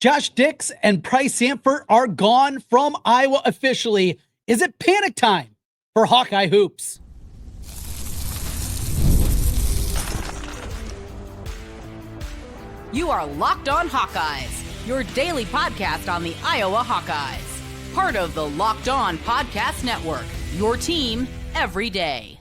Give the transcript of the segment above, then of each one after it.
Josh Dix and Pryce Sandfort are gone from Iowa officially. Is it panic time for Hawkeye hoops? You are Locked On Hawkeyes, your daily podcast on the Iowa Hawkeyes. Part of the Locked On Podcast Network, your team every day.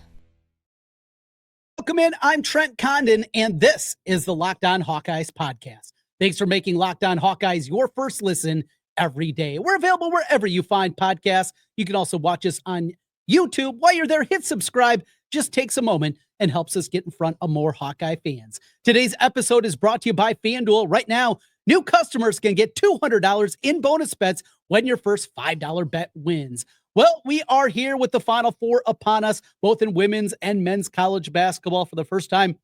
Welcome in. I'm Trent Condon, and this is the Locked On Hawkeyes podcast. Thanks for making Locked On Hawkeyes your first listen every day. We're available wherever you find podcasts. You can also watch us on YouTube. While you're there, hit subscribe. Just takes a moment and helps us get in front of more Hawkeye fans. Today's episode is brought to you by FanDuel. Right now, new customers can get $200 in bonus bets when your first $5 bet wins. Well, we are here with the Final Four upon us, both in women's and men's college basketball for the first time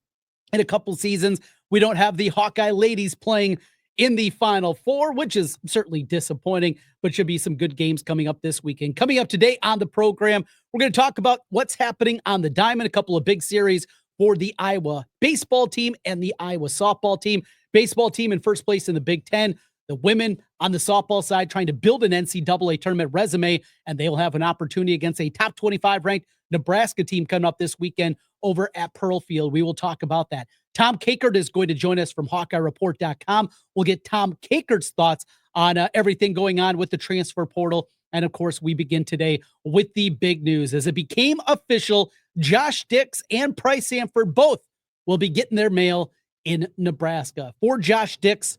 in a couple seasons. We don't have the Hawkeye ladies playing in the Final Four, which is certainly disappointing, but should be some good games coming up this weekend. Coming up today on the program, we're going to talk about what's happening on the diamond, a couple of big series for the Iowa baseball team and the Iowa softball team. Baseball team in first place in the Big Ten. The women on the softball side trying to build an NCAA tournament resume, and they'll have an opportunity against a top 25 ranked Nebraska team coming up this weekend over at Pearl Field. We will talk about that. Tom Kakert is going to join us from HawkeyeReport.com. We'll get Tom Kakert's thoughts on everything going on with the transfer portal. And of course, we begin today with the big news. As it became official, Josh Dix and Pryce Sandfort both will be getting their mail in Nebraska. For Josh Dix,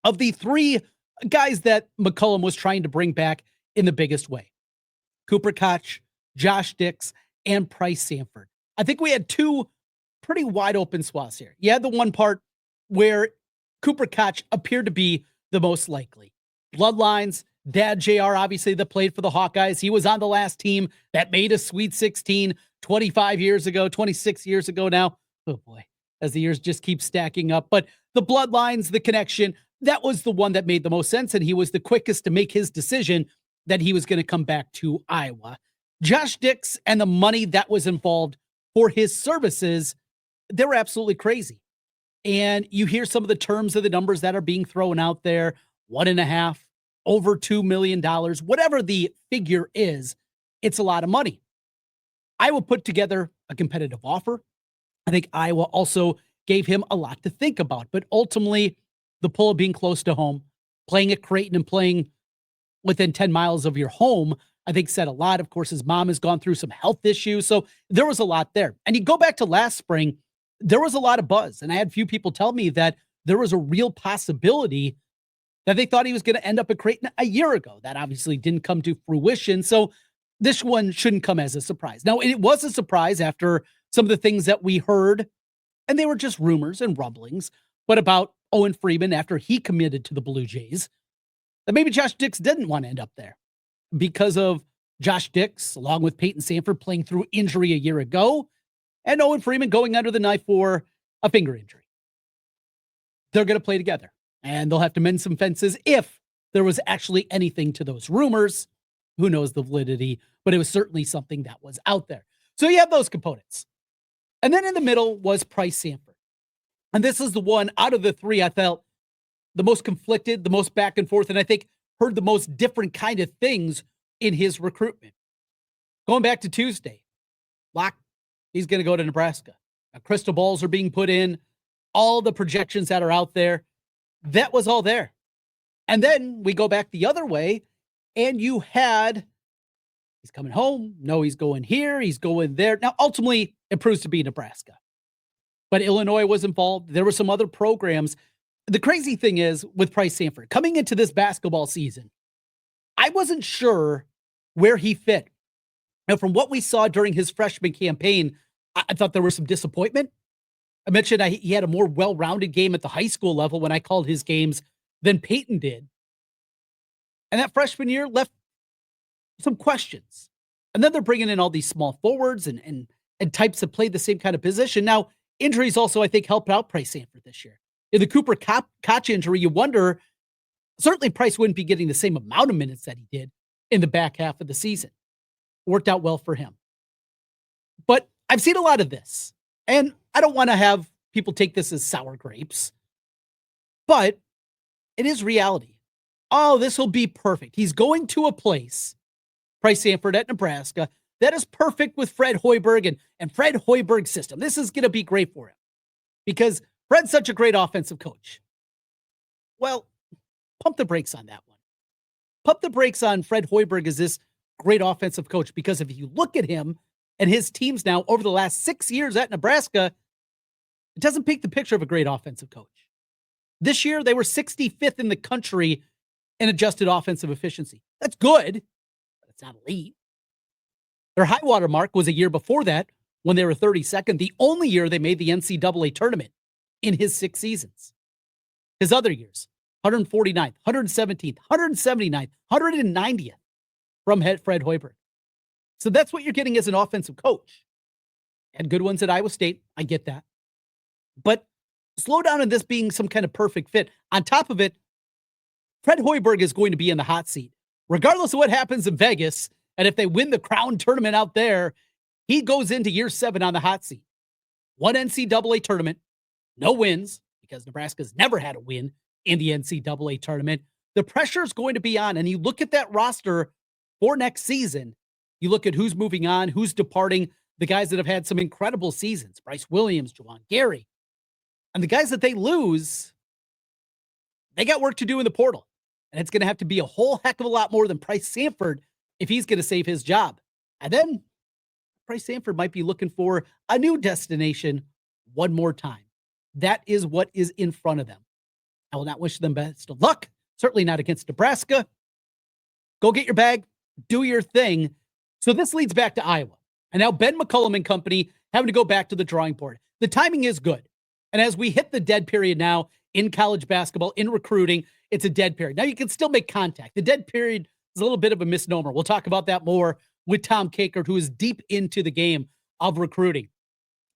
of the three guys that McCollum was trying to bring back in the biggest way, Cooper Koch, Josh Dix, and Pryce Sandfort, I think we had two pretty wide open swaths here. You had the one part where Cooper Koch appeared to be the most likely. Bloodlines, dad JR, obviously, that played for the Hawkeyes. He was on the last team that made a Sweet 16 25 years ago, 26 years ago now. Oh boy, as the years just keep stacking up. But the bloodlines, the connection, that was the one that made the most sense. And he was the quickest to make his decision that he was going to come back to Iowa. Josh Dix and the money that was involved for his services, they were absolutely crazy. And you hear some of the terms of the numbers that are being thrown out there, 1.5, over $2 million, whatever the figure is, it's a lot of money. Iowa put together a competitive offer. I think Iowa also gave him a lot to think about, but ultimately the pull of being close to home, playing at Creighton and playing within 10 miles of your home, I think said a lot. Of course, his mom has gone through some health issues, so there was a lot there. And you go back to last spring, there was a lot of buzz, and I had a few people tell me that there was a real possibility that they thought he was going to end up at Creighton a year ago. That obviously didn't come to fruition, so this one shouldn't come as a surprise. Now, it was a surprise after some of the things that we heard, and they were just rumors and rumblings, but about Owen Freeman after he committed to the Blue Jays, that maybe Josh Dix didn't want to end up there because of Josh Dix, along with Peyton Sandfort, playing through injury a year ago, and Owen Freeman going under the knife for a finger injury. They're going to play together, and they'll have to mend some fences if there was actually anything to those rumors. Who knows the validity, but it was certainly something that was out there. So you have those components. And then in the middle was Pryce Sandfort. And this is the one out of the three I felt the most conflicted, the most back and forth, and I think heard the most different kind of things in his recruitment. Going back to Tuesday, he's going to go to Nebraska. Now, crystal balls are being put in, all the projections that are out there, that was all there. And then we go back the other way, and you had, he's coming home, no, he's going here, he's going there. Now, ultimately, it proves to be Nebraska. But Illinois was involved. There were some other programs. The crazy thing is with Pryce Sandfort, coming into this basketball season, I wasn't sure where he fit. Now, from what we saw during his freshman campaign, I thought there was some disappointment. I mentioned he had a more well-rounded game at the high school level when I called his games than Peyton did. And that freshman year left some questions. And then they're bringing in all these small forwards and types that played the same kind of position. Now, injuries also, I think, helped out Pryce Sandfort this year. In the Cooper Koch injury, you wonder, certainly Pryce wouldn't be getting the same amount of minutes that he did in the back half of the season. Worked out well for him. But I've seen a lot of this, and I don't want to have people take this as sour grapes, but it is reality. Oh, this will be perfect. He's going to a place, Pryce Sandfort at Nebraska, that is perfect with Fred Hoiberg and Fred Hoiberg's system. This is going to be great for him because Fred's such a great offensive coach. Well, pump the brakes on that one. Pump the brakes on Fred Hoiberg as this great offensive coach, because if you look at him and his teams now over the last 6 years at Nebraska, it doesn't paint the picture of a great offensive coach. This year, they were 65th in the country in adjusted offensive efficiency. That's good, but it's not elite. Their high water mark was a year before that when they were 32nd, the only year they made the NCAA tournament in his 6 seasons. His other years, 149th, 117th, 179th, 190th from Fred Hoiberg. So that's what you're getting as an offensive coach. Had good ones at Iowa State. I get that. But slow down on this being some kind of perfect fit. On top of it, Fred Hoiberg is going to be in the hot seat. Regardless of what happens in Vegas, and if they win the Crown tournament out there, he goes into year 7 on the hot seat. One NCAA tournament, no wins, because Nebraska's never had a win in the NCAA tournament. The pressure is going to be on, and you look at that roster for next season, you look at who's moving on, who's departing, the guys that have had some incredible seasons, Bryce Williams, Juwan Gary, and the guys that they lose, they got work to do in the portal. And it's going to have to be a whole heck of a lot more than Pryce Sandfort if he's going to save his job. And then Pryce Sandfort might be looking for a new destination one more time. That is what is in front of them. I will not wish them best of luck. Certainly not against Nebraska. Go get your bag. Do your thing. So this leads back to Iowa. And now Ben McCollum and company having to go back to the drawing board. The timing is good. And as we hit the dead period now in college basketball, in recruiting, it's a dead period. Now you can still make contact. The dead period is a little bit of a misnomer. We'll talk about that more with Tom Kakert, who is deep into the game of recruiting.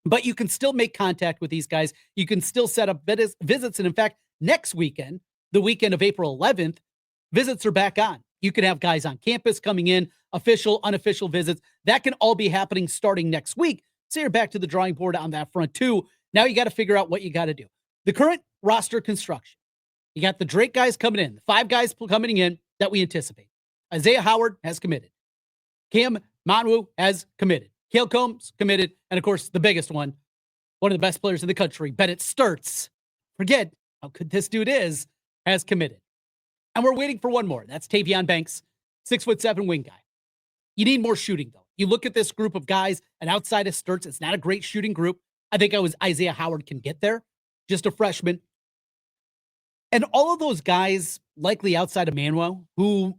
But you can still make contact with these guys. You can still set up visits. And in fact, next weekend, the weekend of April 11th, visits are back on. You can have guys on campus coming in, official, unofficial visits. That can all be happening starting next week. So you're back to the drawing board on that front too. Now you got to figure out what you got to do. The current roster construction. You got the Drake guys coming in, the 5 guys coming in that we anticipate. Isaiah Howard has committed. Cam Monwu has committed. Cale Combs committed. And of course, the biggest one of the best players in the country, Bennett Sturtz. Forget how good this dude is, has committed. And we're waiting for one more. That's Tavion Banks, 6'7" wing guy. You need more shooting, though. You look at this group of guys, and outside of Sturtz, it's not a great shooting group. I think Isaiah Howard can get there. Just a freshman. And all of those guys, likely outside of Manuel, who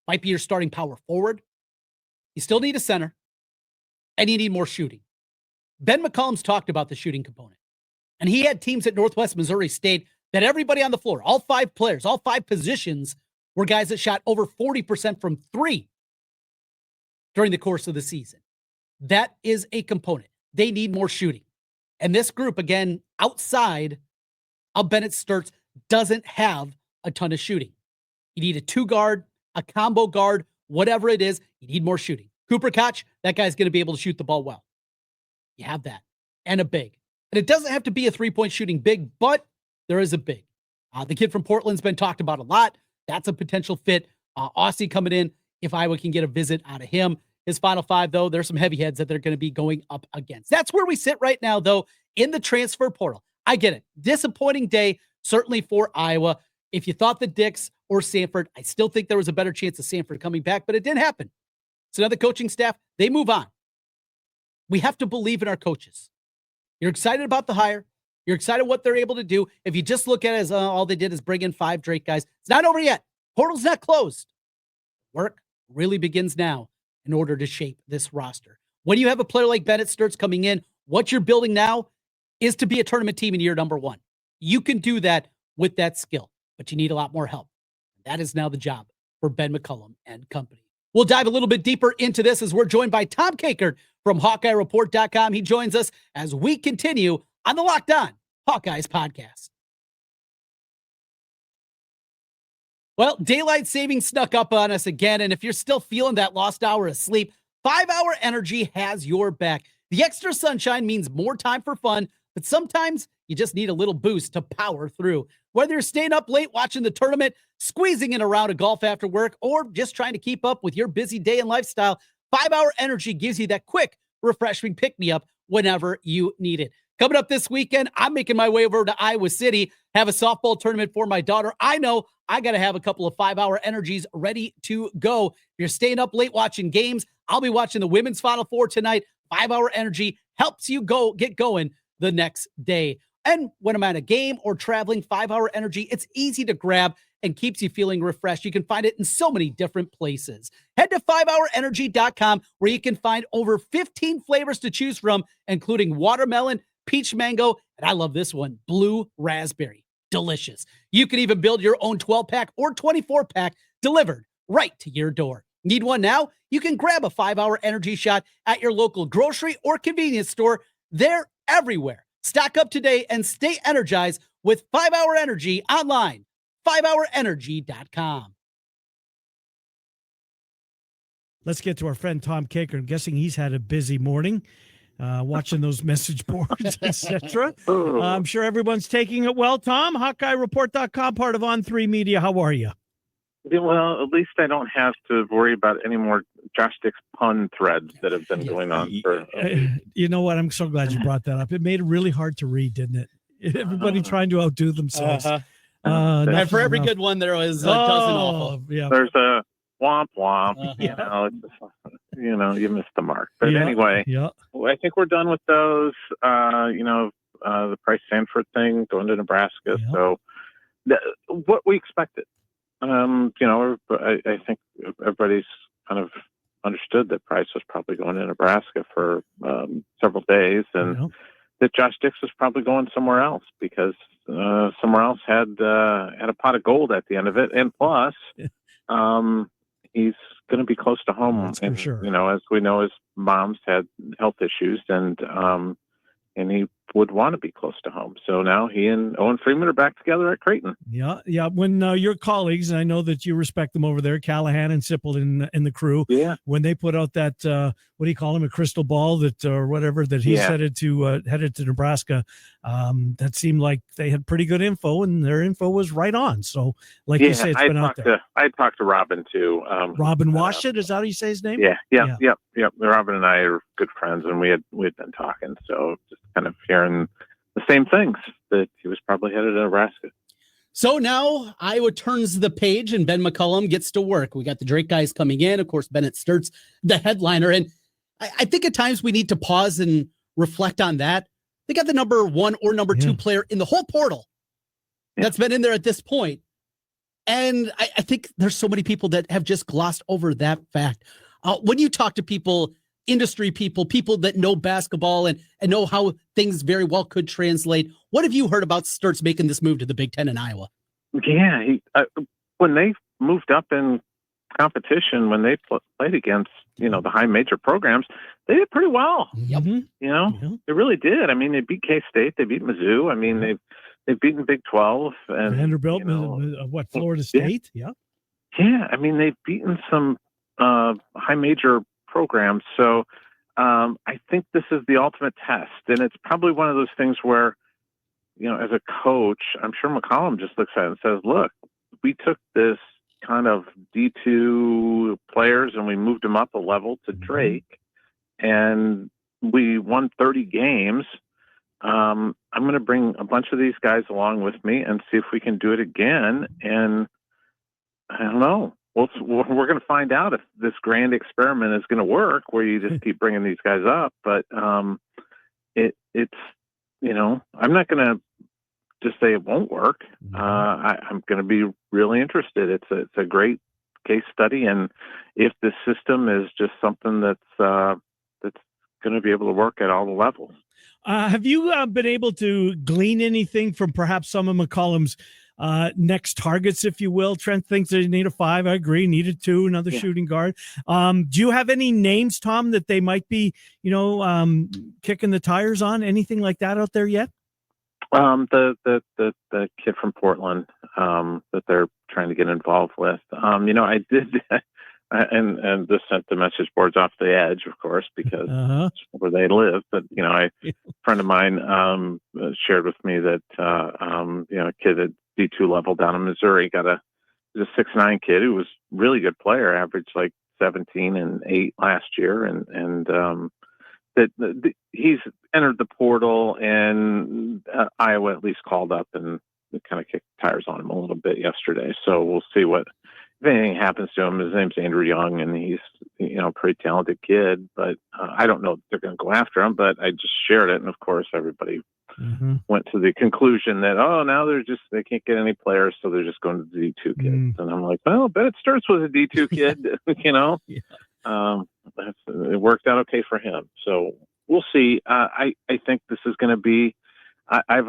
might be your starting power forward, you still need a center, and you need more shooting. Ben McCollum's talked about the shooting component. And he had teams at Northwest Missouri State that everybody on the floor, all 5 players, all 5 positions, were guys that shot over 40% from 3 during the course of the season. That is a component. They need more shooting. And this group, again, outside of Bennett Sturtz, doesn't have a ton of shooting. You need a 2-guard, a combo guard, whatever it is, you need more shooting. Cooper Koch, that guy's going to be able to shoot the ball well. You have that. And a big. And it doesn't have to be a 3-point shooting big, but there is a big. The kid from Portland's been talked about a lot. That's a potential fit. Aussie coming in, if Iowa can get a visit out of him. His final 5, though, there's some heavy heads that they're going to be going up against. That's where we sit right now, though, in the transfer portal. I get it. Disappointing day, certainly for Iowa. If you thought the Dix or Sandfort, I still think there was a better chance of Sandfort coming back, but it didn't happen. So now the coaching staff, they move on. We have to believe in our coaches. You're excited about the hire. You're excited what they're able to do. If you just look at it as all they did is bring in 5 Drake guys, it's not over yet. Portal's not closed. Work really begins now in order to shape this roster. When you have a player like Bennett Sturtz coming in, what you're building now is to be a tournament team in year number 1. You can do that with that skill, but you need a lot more help. That is now the job for Ben McCollum and company. We'll dive a little bit deeper into this as we're joined by Tom Kakert from HawkeyeReport.com. He joins us as we continue on the Locked On Hawkeyes podcast. Well, daylight savings snuck up on us again, and if you're still feeling that lost hour of sleep, 5-Hour Energy has your back. The extra sunshine means more time for fun, but sometimes You just need a little boost to power through. Whether you're staying up late watching the tournament, squeezing in a round of golf after work, or just trying to keep up with your busy day and lifestyle, 5 Hour Energy gives you that quick, refreshing pick-me-up whenever you need it. Coming up this weekend, I'm making my way over to Iowa City, have a softball tournament for my daughter. I know I got to have a couple of 5 Hour Energies ready to go. If you're staying up late watching games, I'll be watching the women's Final Four tonight. 5 Hour Energy helps you get going the next day. And when I'm at a game or traveling, 5 Hour Energy, it's easy to grab and keeps you feeling refreshed. You can find it in so many different places. Head to 5hourenergy.com where you can find over 15 flavors to choose from, including watermelon, peach mango, and I love this one, blue raspberry. Delicious. You can even build your own 12-pack or 24-pack delivered right to your door. Need one now? You can grab a 5 Hour Energy shot at your local grocery or convenience store. They're everywhere. Stock up today and stay energized with 5 Hour Energy online, 5hourenergy.com. Let's get to our friend Tom Kakert. I'm guessing he's had a busy morning watching those message boards, etc. I'm sure everyone's taking it well. Tom, HawkeyeReport.com, part of On3 Media. How are you? Well, at least I don't have to worry about any more Josh Dix pun threads that have been going on for. You know what? I'm so glad you brought that up. It made it really hard to read, didn't it? Everybody trying to outdo themselves. And for every good one, there was a dozen awful. Yeah. There's a womp womp. You know, you missed the mark. But anyway, I think we're done with those. The Pryce Sandfort thing going to Nebraska. Yeah. So what we expected. I think everybody's kind of understood that Pryce was probably going to Nebraska for several days, and that Josh Dix was probably going somewhere else because somewhere else had a pot of gold at the end of it, and plus, he's going to be close to home. That's for sure. As we know, his mom's had health issues, and he would want to be close to home. So now he and Owen Freeman are back together at Creighton. Yeah. When your colleagues, and I know that you respect them over there, Callahan and Sipple in the crew, when they put out that, what do you call him, a crystal ball that or whatever that he's headed to Nebraska, that seemed like they had pretty good info, and their info was right on. So, like you say, it's been out there. I talked to Robin too. Robin Washit, is that how you say his name? Yep. Robin and I are good friends, and we'd been talking, so just kind of hearing the same things, that he was probably headed to Nebraska. So now Iowa turns the page and Ben McCollum gets to work. We got the Drake guys coming in. Of course, Bennett Sturt's the headliner. And I think at times we need to pause and reflect on that. They got the number 1 or number 2 player in the whole portal that's been in there at this point. And I think there's so many people that have just glossed over that fact. When you talk to people, industry people that know basketball and know how things very well could translate, what have you heard about Sturt's making this move to the Big Ten in Iowa? Yeah, when they moved up in competition, when they played against, the high major programs, they did pretty well. Yep. They really did. I mean, they beat K-State, they beat Mizzou. I mean, they've beaten Big 12 and Vanderbilt, Florida State. Yeah. I mean, they've beaten some high major programs. So I think this is the ultimate test. And it's probably one of those things where, as a coach, I'm sure McCollum just looks at it and says, look, we took this kind of D2 players and we moved them up a level to Drake, and we won 30 games. I'm going to bring a bunch of these guys along with me and see if we can do it again. And I don't know. We're going to find out if this grand experiment is going to work, where you just keep bringing these guys up. But it's I'm not going to just say it won't work. I'm going to be really interested. It's a great case study, and if this system is just something that's going to be able to work at all the levels. Have you been able to glean anything from perhaps some of McCollum's next targets, if you will? Trent thinks they need a 5. I agree. Needed 2, another shooting guard. Do you have any names, Tom, that they might be, kicking the tires on? Anything like that out there yet? The kid from Portland that they're trying to get involved with. I and this sent the message boards off the edge, of course, because it's where they live. But a friend of mine shared with me that a kid at D2 level down in Missouri got a 6'9" kid who was a really good player, averaged like 17 and 8 last year, and he's entered the portal, and Iowa at least called up and kind of kicked tires on him a little bit yesterday. So we'll see if anything happens to him. His name's Andrew Young, and he's a pretty talented kid. But I don't know if they're going to go after him. But I just shared it, and of course everybody went to the conclusion that now they can't get any players, so they're just going to the D2 kids. And I'm like, well, I bet it starts with a D2 kid. It worked out okay for him. So we'll see. I think this is going to be. I've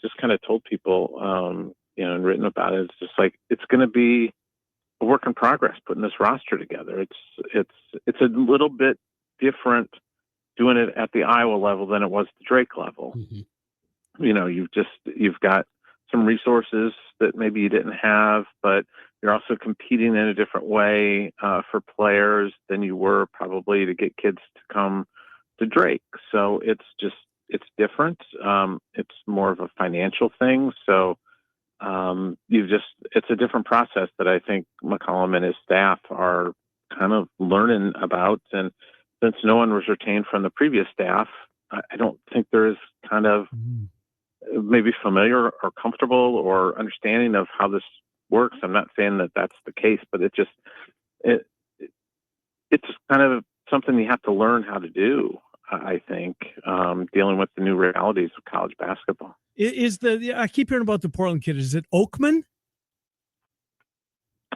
just kind of told people, and written about it. It's just like it's going to be a work in progress putting this roster together. It's a little bit different doing it at the Iowa level than it was the Drake level. You've got some resources that maybe you didn't have, but you're also competing in a different way for players than you were probably to get kids to come to Drake. So it's different. It's more of a financial thing. So it's a different process that I think McCollum and his staff are kind of learning about. And since no one was retained from the previous staff, I don't think there is kind of maybe familiar or comfortable or understanding of how this works. I'm not saying that that's the case, but it's kind of something you have to learn how to do. I think dealing with the new realities of college basketball. I keep hearing about the Portland kid. Is it Oakman?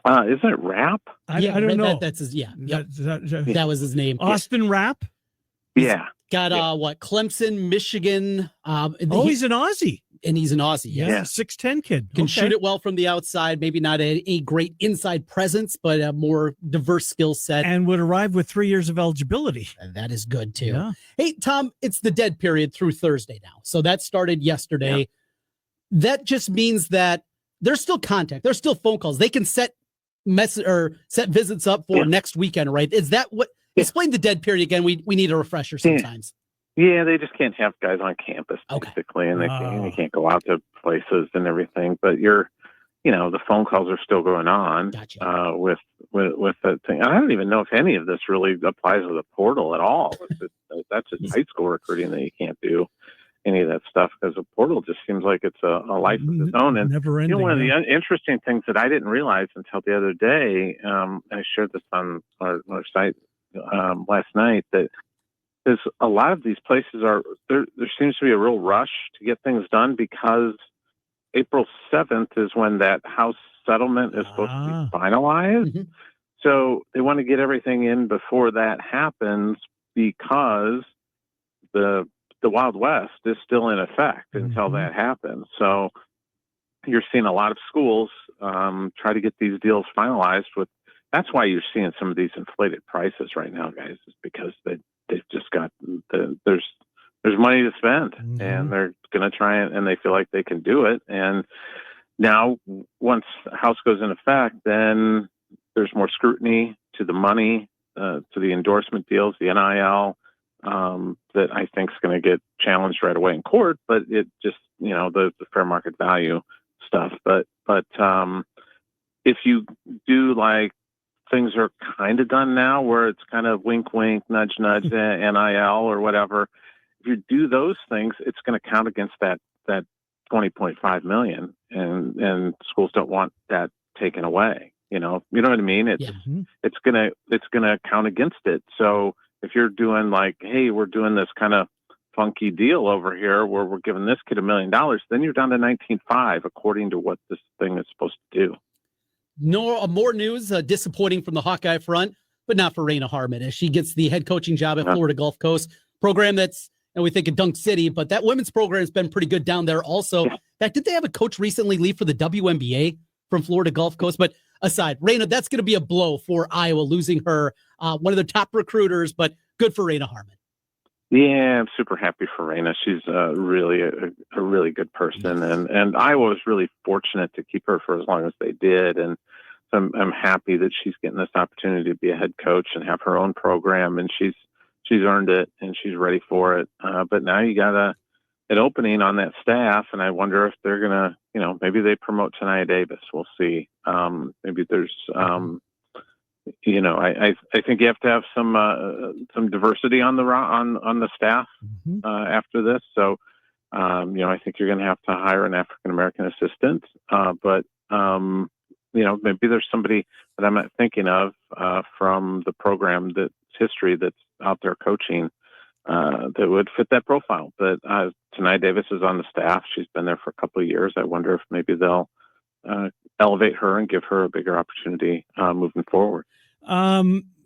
Isn't it Rapp? I don't know. That's his. Yeah. Yep. That was his name. Austin Rapp. Yeah. Got Clemson, Michigan. He's an Aussie. And he's an Aussie. Yeah. 6'10" kid. Can shoot it well from the outside. Maybe not a great inside presence, but a more diverse skill set. And would arrive with 3 years of eligibility. And that is good too. Yeah. Hey, Tom, it's the dead period through Thursday now. So that started yesterday. Yeah. That just means that there's still contact. There's still phone calls. They can set visits up for next weekend, right? Is that what? Explain the dead period again. We need a refresher sometimes. Yeah, they just can't have guys on campus basically, and they can't go out to places and everything. But the phone calls are still going on. Gotcha. With that thing. I don't even know if any of this really applies to the portal at all. That's just high school recruiting that you can't do any of that stuff because the portal just seems like it's a life of its own. And never ending, one of the interesting things that I didn't realize until the other day, I shared this on our site last night, that is a lot of these places there seems to be a real rush to get things done because April 7th is when that House settlement is supposed to be finalized. Mm-hmm. So they want to get everything in before that happens because the Wild West is still in effect until that happens. So you're seeing a lot of schools try to get these deals finalized that's why you're seeing some of these inflated prices right now, guys, is because they've just got there's money to spend, and they're going to try and they feel like they can do it. And now, once House goes in effect, then there's more scrutiny to the money, to the endorsement deals, the NIL, that I think is going to get challenged right away in court. But it just the fair market value stuff. But if you do things are kind of done now where it's kind of wink, wink, nudge, nudge, NIL or whatever. If you do those things, it's going to count against that $20.5 million, and schools don't want that taken away. You know what I mean? It's gonna count against it. So if you're doing hey, we're doing this kind of funky deal over here where we're giving this kid $1 million, then you're down to 19.5 according to what this thing is supposed to do. No, more news, disappointing from the Hawkeye front, but not for Reina Harmon as she gets the head coaching job at Florida Gulf Coast program. And we think of Dunk City, but that women's program has been pretty good down there also. In fact, did they have a coach recently leave for the WNBA from Florida Gulf Coast? But aside, Reina, that's going to be a blow for Iowa, losing her, one of their top recruiters, but good for Reina Harmon. Yeah, I'm super happy for Reina. She's really a really good person, and Iowa was really fortunate to keep her for as long as they did. And So I'm happy that she's getting this opportunity to be a head coach and have her own program, and she's earned it and she's ready for it. But now you got an opening on that staff, and I wonder if they're gonna, maybe they promote Tania Davis. We'll see. Maybe there's, I think you have to have some diversity on the staff after this. So, I think you're going to have to hire an African American assistant, but maybe there's somebody that I'm not thinking of from the program that's history that's out there coaching that would fit that profile. But Tania Davis is on the staff. She's been there for a couple of years. I wonder if maybe they'll elevate her and give her a bigger opportunity moving forward.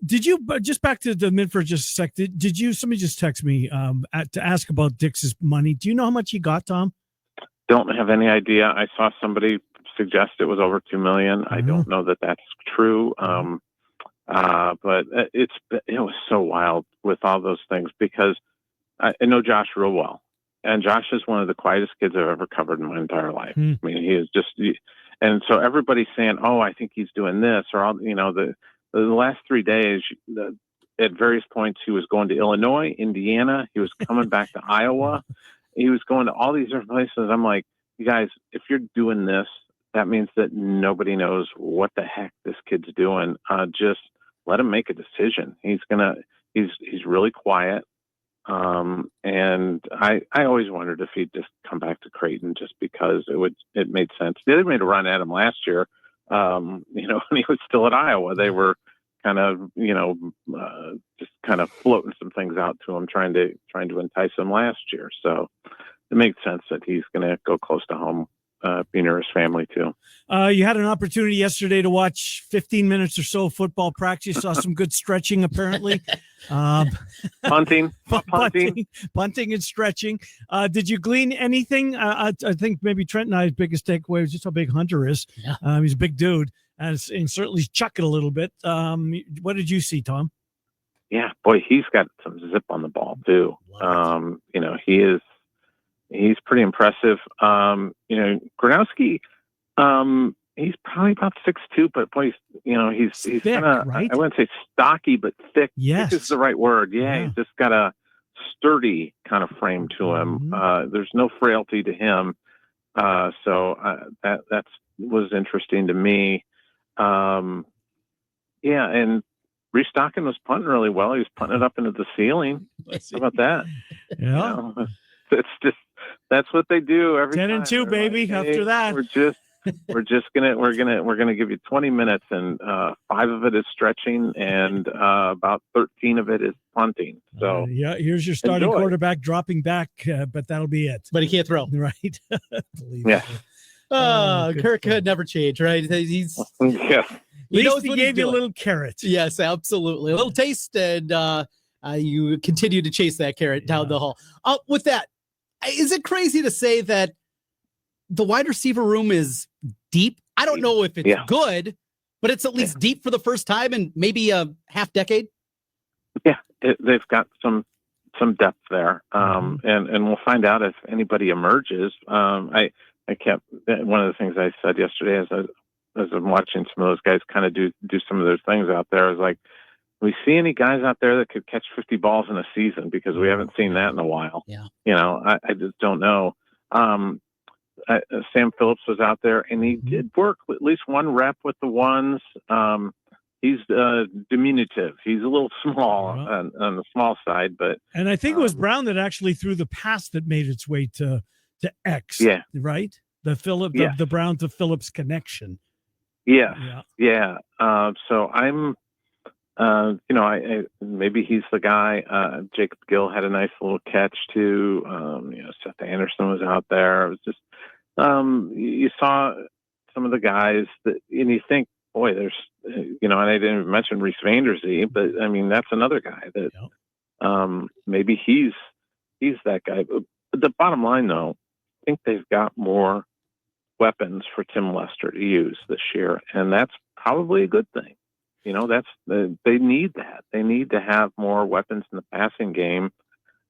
Did you, just back to the mid for just a sec, somebody just text me to ask about Dix's money. Do you know how much he got, Tom? Don't have any idea. I saw somebody suggest it was over $2 million. I don't know that that's true. But it was so wild with all those things because I know Josh real well, and Josh is one of the quietest kids I've ever covered in my entire life. I mean, he is just, and so everybody's saying, "Oh, I think he's doing this," or all, the last 3 days, at various points, he was going to Illinois, Indiana. He was coming back to Iowa. He was going to all these different places. I'm like, you guys, if you're doing this, that means that nobody knows what the heck this kid's doing. Just let him make a decision. He's really quiet. And I always wondered if he'd just come back to Creighton just because it made sense. They made a run at him last year. When he was still at Iowa, they were kind of, just kind of floating some things out to him, trying to entice him last year. So it makes sense that he's going to go close to home, be near his family too. You had an opportunity yesterday to watch 15 minutes or so football practice. Saw some good stretching, apparently. Punting and stretching. Did you glean anything? I think maybe Trent and I's biggest takeaway was just how big Hunter is. Yeah. He's a big dude and certainly chuck it a little bit. What did you see, Tom? Yeah, boy, he's got some zip on the ball too. He's pretty impressive. Gronowski, he's probably about 6'2", but boy, he's thick, kind of, right? I wouldn't say stocky, but thick. Yes. Thick is the right word. Yeah, he's just got a sturdy kind of frame to him. There's no frailty to him. So that was interesting to me. And Restocking was punting really well. He was punting it up into the ceiling. How about that? Yeah. It's just, that's what they do every 10 time. and 2, baby. Like, hey, after that, we're gonna give you 20 minutes, and 5 of it is stretching, and about 13 of it is punting. So here's your starting quarterback dropping back, but that'll be it. But he can't throw, right? Yeah. Kirk could never change, right? He's He knows he gave you a little carrot. Yes, absolutely, a little taste, and you continue to chase that carrot down the hall. With that, is it crazy to say that the wide receiver room is deep? I don't know if it's good, but it's at least deep for the first time in maybe a half decade. Yeah, they've got some depth there, and we'll find out if anybody emerges. I kept, one of the things I said yesterday as I'm watching some of those guys kind of do some of those things out there, is like, we see any guys out there that could catch 50 balls in a season, because we haven't seen that in a while. Yeah. I just don't know. Sam Phillips was out there, and he did work at least one rep with the ones. He's diminutive. He's a little small on the small side, and I think it was Brown that actually threw the pass that made its way to X. Yeah. Right. The Brown to Phillips connection. Yes. Yeah. So I'm, maybe he's the guy. Jacob Gill had a nice little catch too. Seth Anderson was out there. It was just, you saw some of the guys that, and you think, boy, there's, and I didn't even mention Reese Vanderzee, but I mean, that's another guy that, maybe he's that guy. But the bottom line, though, I think they've got more weapons for Tim Lester to use this year, and that's probably a good thing. They need that. They need to have more weapons in the passing game.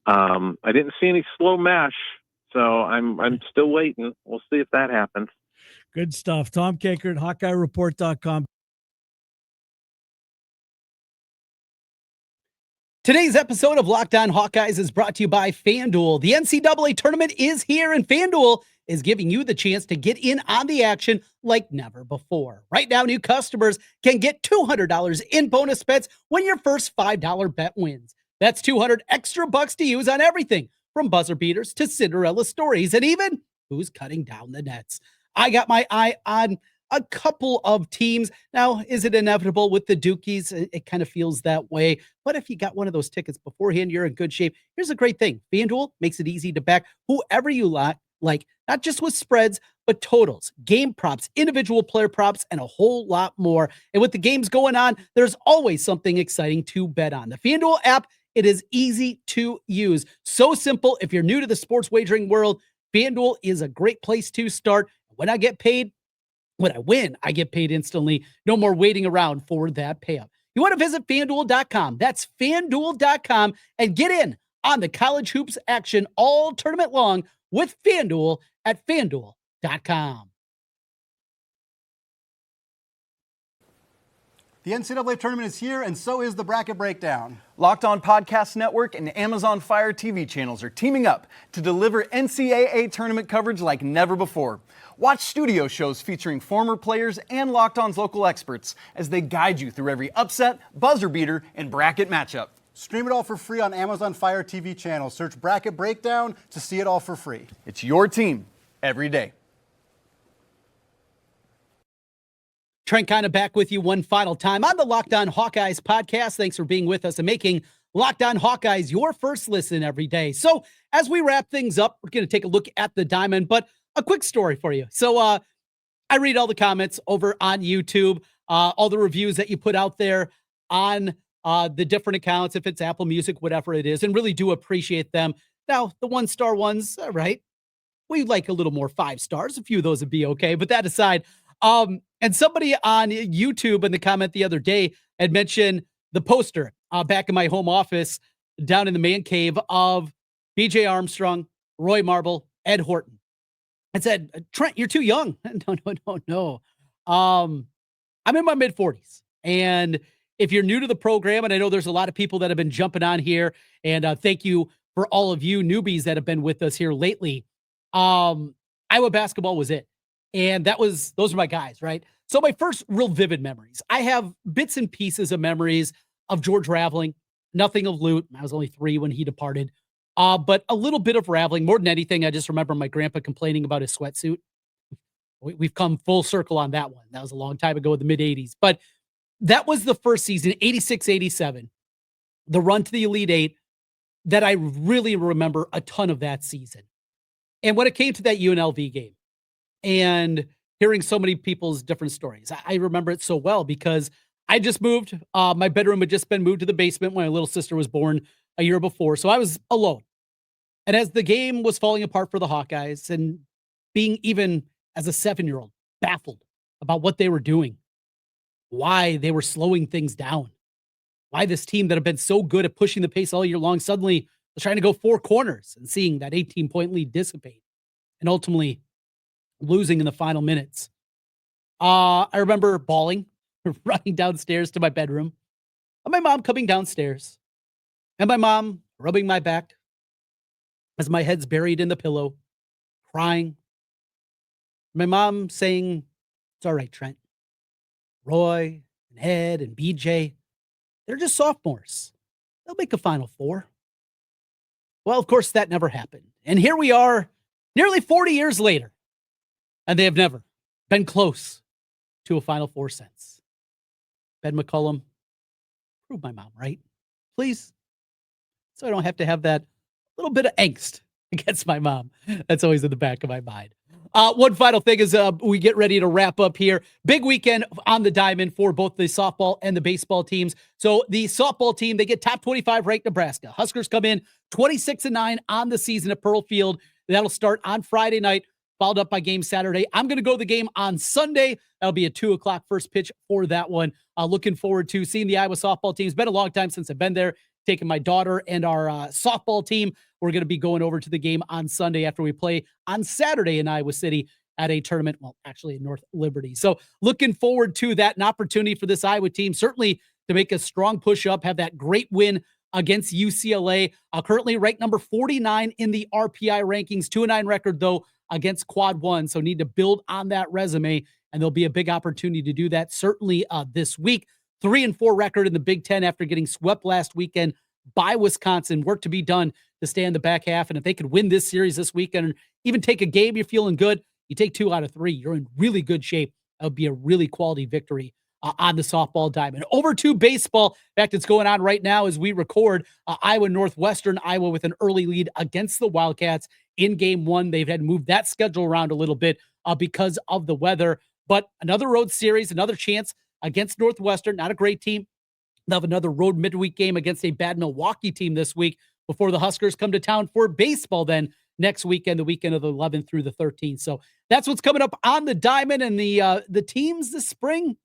I didn't see any slow mesh, so I'm still waiting. We'll see if that happens. Good stuff. Tom Kakert, HawkeyeReport.com. Today's episode of Locked On Hawkeyes is brought to you by FanDuel. The NCAA tournament is here, and FanDuel is giving you the chance to get in on the action like never before. Right now, new customers can get $200 in bonus bets when your first $5 bet wins. That's $200 extra bucks to use on everything from buzzer beaters to Cinderella stories and even who's cutting down the nets. I got my eye on a couple of teams. Now, is it inevitable with the Dukies? It kind of feels that way. But if you got one of those tickets beforehand, you're in good shape. Here's a great thing. FanDuel makes it easy to back whoever you like, not just with spreads, but totals, game props, individual player props, and a whole lot more. And with the games going on, there's always something exciting to bet on. The FanDuel app, it is easy to use. So simple. If you're new to the sports wagering world, FanDuel is a great place to start. When I win, I get paid instantly. No more waiting around for that payout. You want to visit FanDuel.com. That's FanDuel.com and get in on the college hoops action all tournament long with FanDuel at FanDuel.com. The NCAA tournament is here, and so is the bracket breakdown. Locked On Podcast Network and Amazon Fire TV channels are teaming up to deliver NCAA tournament coverage like never before. Watch studio shows featuring former players and Locked On's local experts as they guide you through every upset, buzzer beater, and bracket matchup. Stream it all for free on Amazon Fire TV channel. Search Bracket Breakdown to see it all for free. It's your team every day. Trent Condon back with you one final time on the Locked On Hawkeyes podcast. Thanks for being with us and making Locked On Hawkeyes your first listen every day. So as we wrap things up, we're going to take a look at the diamond, but a quick story for you. So I read all the comments over on YouTube, all the reviews that you put out there on the different accounts, if it's Apple Music, whatever it is, and really do appreciate them. Now, the 1-star ones, right? We like a little more 5 stars. A few of those would be okay. But that aside, and somebody on YouTube in the comment the other day had mentioned the poster back in my home office down in the man cave of BJ Armstrong, Roy Marble, Ed Horton. I said, Trent, you're too young. No. I'm in my mid-40s. And if you're new to the program, and I know there's a lot of people that have been jumping on here, and thank you for all of you newbies that have been with us here lately. Iowa basketball was it. And those are my guys, right? So my first real vivid memories. I have bits and pieces of memories of George Raveling, nothing of Lute. I was only 3 when he departed. But a little bit of Raveling. More than anything, I just remember my grandpa complaining about his sweatsuit. We've come full circle on that one. That was a long time ago in the mid-'80s. But that was the first season, 86-87, the run to the Elite Eight, that I really remember a ton of that season. And when it came to that UNLV game, and hearing so many people's different stories, I remember it so well because I just moved. My bedroom had just been moved to the basement when my little sister was born a year before. So I was alone. And as the game was falling apart for the Hawkeyes and being even as a 7-year-old baffled about what they were doing, why they were slowing things down, why this team that had been so good at pushing the pace all year long suddenly was trying to go 4 corners and seeing that 18-point lead dissipate and ultimately losing in the final minutes. I remember bawling, running downstairs to my bedroom, and my mom coming downstairs, and my mom rubbing my back as my head's buried in the pillow, crying. My mom saying, "It's all right, Trent. Roy and Ed and BJ, they're just sophomores. They'll make a Final Four." Well, of course, that never happened. And here we are nearly 40 years later, and they have never been close to a Final Four since. Ben McCollum, prove my mom right, please, so I don't have to have that little bit of angst against my mom. That's always in the back of my mind. One final thing as we get ready to wrap up here. Big weekend on the diamond for both the softball and the baseball teams. So the softball team, they get top 25 ranked Nebraska. Huskers come in 26-9 on the season at Pearl Field. That'll start on Friday night, followed up by game Saturday. I'm going to go the game on Sunday. That'll be a 2:00 first pitch for that one. Looking forward to seeing the Iowa softball team. It's been a long time since I've been there, taking my daughter and our softball team. We're going to be going over to the game on Sunday after we play on Saturday in Iowa City at a tournament, well, actually in North Liberty. So looking forward to that, an opportunity for this Iowa team, certainly to make a strong push up, have that great win against UCLA, currently ranked number 49 in the RPI rankings, 2-9 record though against quad one. So need to build on that resume, and there'll be a big opportunity to do that certainly this week. 3-4 record in the Big Ten after getting swept last weekend by Wisconsin. Work to be done to stay in the back half. And if they could win this series this weekend and even take a game, you're feeling good. You take 2 out of 3, you're in really good shape. That would be a really quality victory on the softball diamond. Over to baseball. In fact, it's going on right now as we record. Iowa Northwestern, Iowa with an early lead against the Wildcats in game 1. They've had to move that schedule around a little bit because of the weather. But another road series, another chance against Northwestern. Not a great team. They'll have another road midweek game against a bad Milwaukee team this week before the Huskers come to town for baseball then next weekend, the weekend of the 11th through the 13th. So that's what's coming up on the diamond, and the teams this spring.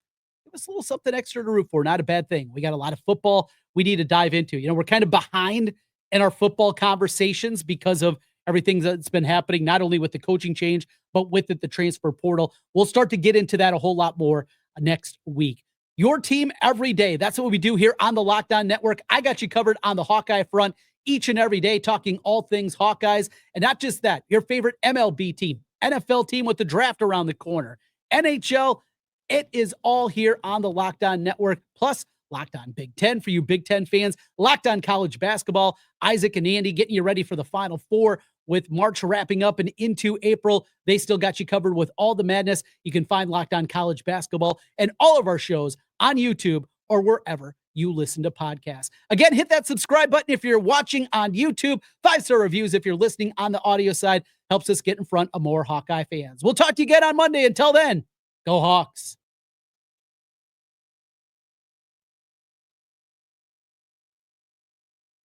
Give us a little something extra to root for. Not a bad thing. We got a lot of football we need to dive into. We're kind of behind in our football conversations because of everything that's been happening, not only with the coaching change, but with the transfer portal. We'll start to get into that a whole lot more next week. Your team every day. That's what we do here on the Locked On Network. I got you covered on the Hawkeye front each and every day, talking all things Hawkeyes. And not just that, your favorite MLB team, NFL team with the draft around the corner, NHL. It is all here on the Locked On Network. Plus, Locked On Big Ten for you Big Ten fans. Locked On College Basketball. Isaac and Andy getting you ready for the Final Four. With March wrapping up and into April, they still got you covered with all the madness. You can find Locked On College Basketball and all of our shows on YouTube or wherever you listen to podcasts. Again, hit that subscribe button if you're watching on YouTube. 5-star reviews if you're listening on the audio side. Helps us get in front of more Hawkeye fans. We'll talk to you again on Monday. Until then, go Hawks.